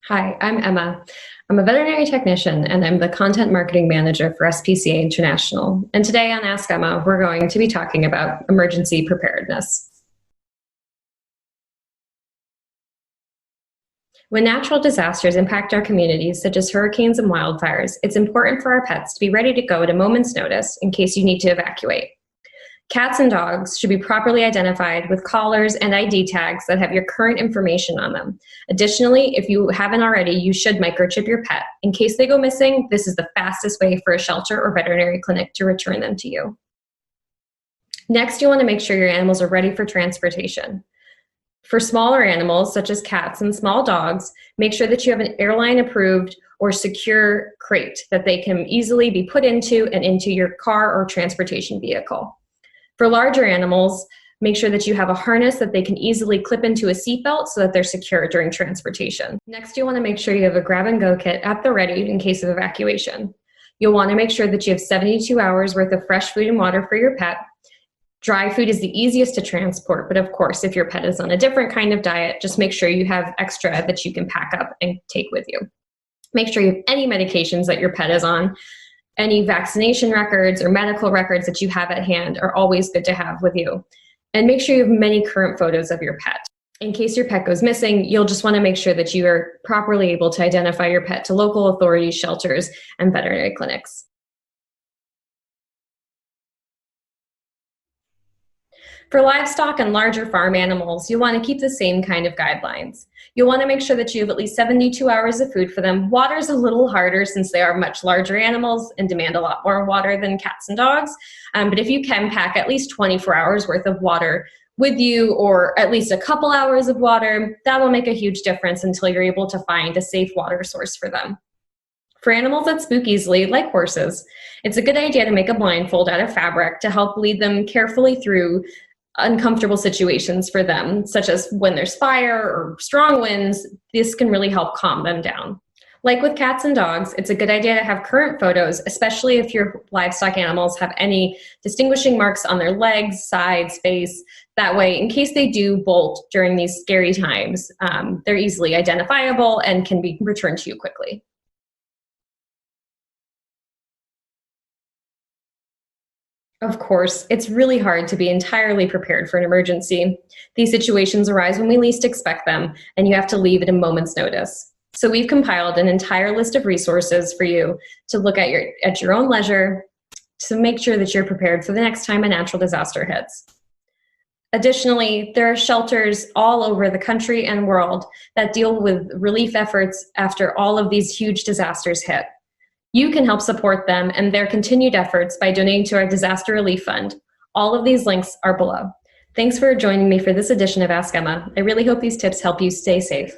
Hi, I'm Emma. I'm a veterinary technician and I'm the content marketing manager for SPCA International. And today on Ask Emma, we're going to be talking about emergency preparedness. When natural disasters impact our communities, such as hurricanes and wildfires, it's important for our pets to be ready to go at a moment's notice in case you need to evacuate. Cats and dogs should be properly identified with collars and ID tags that have your current information on them. Additionally, if you haven't already, you should microchip your pet. In case they go missing, this is the fastest way for a shelter or veterinary clinic to return them to you. Next, you want to make sure your animals are ready for transportation. For smaller animals, such as cats and small dogs, make sure that you have an airline-approved or secure crate that they can easily be put into and into your car or transportation vehicle. For larger animals, make sure that you have a harness that they can easily clip into a seatbelt so that they're secure during transportation. Next, you want to make sure you have a grab-and-go kit at the ready in case of evacuation. You'll want to make sure that you have 72 hours worth of fresh food and water for your pet. Dry food is the easiest to transport, but of course, if your pet is on a different kind of diet, just make sure you have extra that you can pack up and take with you. Make sure you have any medications that your pet is on. Any vaccination records or medical records that you have at hand are always good to have with you. And make sure you have many current photos of your pet. In case your pet goes missing, you'll just want to make sure that you are properly able to identify your pet to local authorities, shelters, and veterinary clinics. For livestock and larger farm animals, you'll want to keep the same kind of guidelines. You'll want to make sure that you have at least 72 hours of food for them. Water's a little harder since they are much larger animals and demand a lot more water than cats and dogs. But if you can pack at least 24 hours worth of water with you, or at least a couple hours of water, that will make a huge difference until you're able to find a safe water source for them. For animals that spook easily, like horses, it's a good idea to make a blindfold out of fabric to help lead them carefully through uncomfortable situations for them, such as when there's fire or strong winds. This can really help calm them down. Like with cats and dogs, it's a good idea to have current photos, especially if your livestock animals have any distinguishing marks on their legs, sides, face. That way, in case they do bolt during these scary times, they're easily identifiable and can be returned to you quickly. Of course, it's really hard to be entirely prepared for an emergency. These situations arise when we least expect them, and you have to leave at a moment's notice. So we've compiled an entire list of resources for you to look at your own leisure to make sure that you're prepared for the next time a natural disaster hits. Additionally, there are shelters all over the country and world that deal with relief efforts after all of these huge disasters hit. You can help support them and their continued efforts by donating to our Disaster Relief Fund. All of these links are below. Thanks for joining me for this edition of Ask Emma. I really hope these tips help you stay safe.